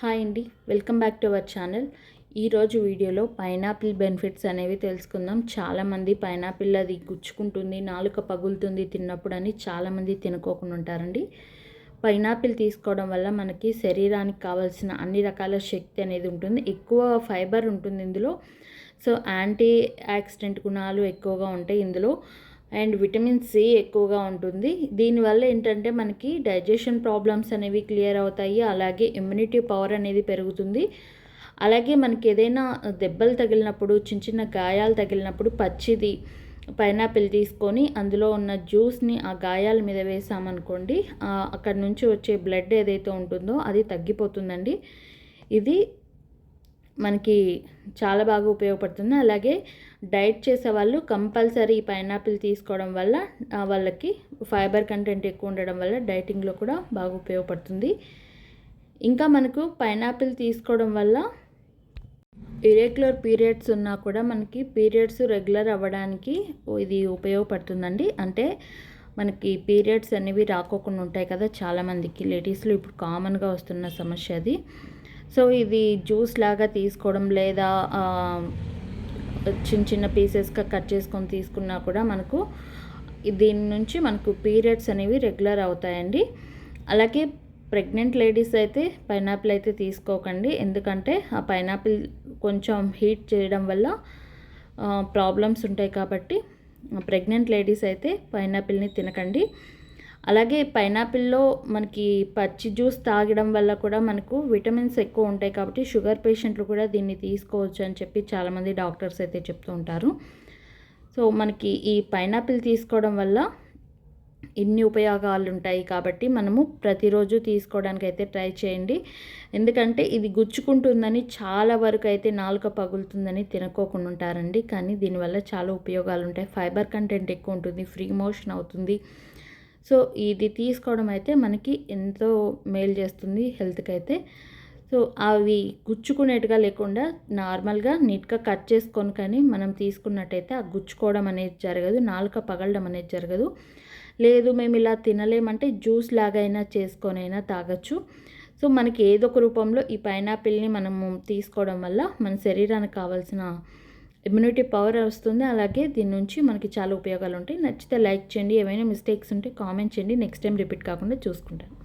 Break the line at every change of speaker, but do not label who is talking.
Hi అండి, welcome back to our channel. ఈరోజు వీడియోలో పైనాపిల్ బెనిఫిట్స్ అనేవి తెలుసుకుందాం. చాలామంది పైనాపిల్ అది గుచ్చుకుంటుంది, నాలుక పగులుతుంది తిన్నప్పుడు అని చాలామంది తినుకోకుండా ఉంటారండి. పైనాపిల్ తీసుకోవడం వల్ల మనకి శరీరానికి కావాల్సిన అన్ని రకాల శక్తి అనేది ఉంటుంది. ఎక్కువ ఫైబర్ ఉంటుంది ఇందులో. సో యాంటీ యాక్సిడెంట్ గుణాలు ఎక్కువగా ఉంటాయి ఇందులో. అండ్ విటమిన్ సి ఎక్కువగా ఉంటుంది. దీనివల్ల ఏంటంటే మనకి డైజెషన్ ప్రాబ్లమ్స్ అనేవి క్లియర్ అవుతాయి. అలాగే ఇమ్యూనిటీ పవర్ అనేది పెరుగుతుంది. అలాగే మనకి ఏదైనా దెబ్బలు తగిలినప్పుడు, చిన్న చిన్న గాయాలు తగిలినప్పుడు పచ్చిది పైనాపిల్ తీసుకొని అందులో ఉన్న జ్యూస్ని ఆ గాయాల మీద వేసామనుకోండి, అక్కడ నుంచి వచ్చే బ్లడ్ ఏదైతే ఉంటుందో అది తగ్గిపోతుందండి. ఇది మనకి చాలా బాగా ఉపయోగపడుతుంది. అలాగే డైట్ చేసేవాళ్ళు కంపల్సరీ పైనాపిల్ తీసుకోవడం వల్ల వాళ్ళకి ఫైబర్ కంటెంట్ ఎక్కువ ఉండడం వల్ల డైటింగ్లో కూడా బాగా ఉపయోగపడుతుంది. ఇంకా మనకు పైనాపిల్ తీసుకోవడం వల్ల ఇర్రెగ్యులర్ పీరియడ్స్ ఉన్నా కూడా మనకి పీరియడ్స్ రెగ్యులర్ అవ్వడానికి ఇది ఉపయోగపడుతుందండి. అంటే మనకి పీరియడ్స్ అనేవి రాకోకుండా ఉంటాయి కదా చాలామందికి, లేడీస్లో ఇప్పుడు కామన్గా వస్తున్న సమస్య అది. సో ఇది జ్యూస్ లాగా తీసుకోవడం లేదా చిన్న చిన్న పీసెస్గా కట్ చేసుకొని తీసుకున్నా కూడా మనకు దీని నుంచి మనకు పీరియడ్స్ అనేవి రెగ్యులర్ అవుతాయండి. అలాగే ప్రెగ్నెంట్ లేడీస్ అయితే పైనాపిల్ అయితే తీసుకోకండి. ఎందుకంటే ఆ పైనాపిల్ కొంచెం హీట్ చేయడం వల్ల ప్రాబ్లమ్స్ ఉంటాయి కాబట్టి ప్రెగ్నెంట్ లేడీస్ అయితే పైనాపిల్ని తినకండి. అలాగే పైనాపిల్లో మనకి పచ్చి జ్యూస్ తాగడం వల్ల కూడా మనకు విటమిన్స్ ఎక్కువ ఉంటాయి కాబట్టి షుగర్ పేషెంట్లు కూడా దీన్ని తీసుకోవచ్చు అని చెప్పి చాలామంది డాక్టర్స్ అయితే చెప్తూ ఉంటారు. సో మనకి ఈ పైనాపిల్ తీసుకోవడం వల్ల ఇన్ని ఉపయోగాలు ఉంటాయి కాబట్టి మనము ప్రతిరోజు తీసుకోవడానికి అయితే ట్రై చేయండి. ఎందుకంటే ఇది గుచ్చుకుంటుందని చాలా వరకు అయితే నాలుక పగులుతుందని తినకోకుండా ఉంటారండి. కానీ దీనివల్ల చాలా ఉపయోగాలు ఉంటాయి. ఫైబర్ కంటెంట్ ఎక్కువ ఉంటుంది, ఫ్రీ మోషన్ అవుతుంది. సో ఇది తీసుకోవడం అయితే మనకి ఎంతో మేలు చేస్తుంది హెల్త్కి అయితే. సో అవి గుచ్చుకునేట్టుగా లేకుండా నార్మల్గా నీట్గా కట్ చేసుకొని కానీ మనం తీసుకున్నట్టయితే ఆ గుచ్చుకోవడం అనేది జరగదు, నాలుక పగలడం అనేది జరగదు. లేదు మేము ఇలా తినలేమంటే జ్యూస్ లాగైనా చేసుకొనైనా తాగొచ్చు. సో మనకి ఏదో ఒక రూపంలో ఈ పైనాపిల్ని మనము తీసుకోవడం వల్ల మన శరీరానికి కావాల్సిన ఇమ్యూనిటీ పవర్ వస్తుంది. అలాగే దీని నుంచి మనకి చాలా ఉపయోగాలు ఉంటాయి. నచ్చితే లైక్ చేయండి. ఏమైనా మిస్టేక్స్ ఉంటే కామెంట్ చేయండి. నెక్స్ట్ టైం రిపీట్ కాకుండా చూసుకుంటాను.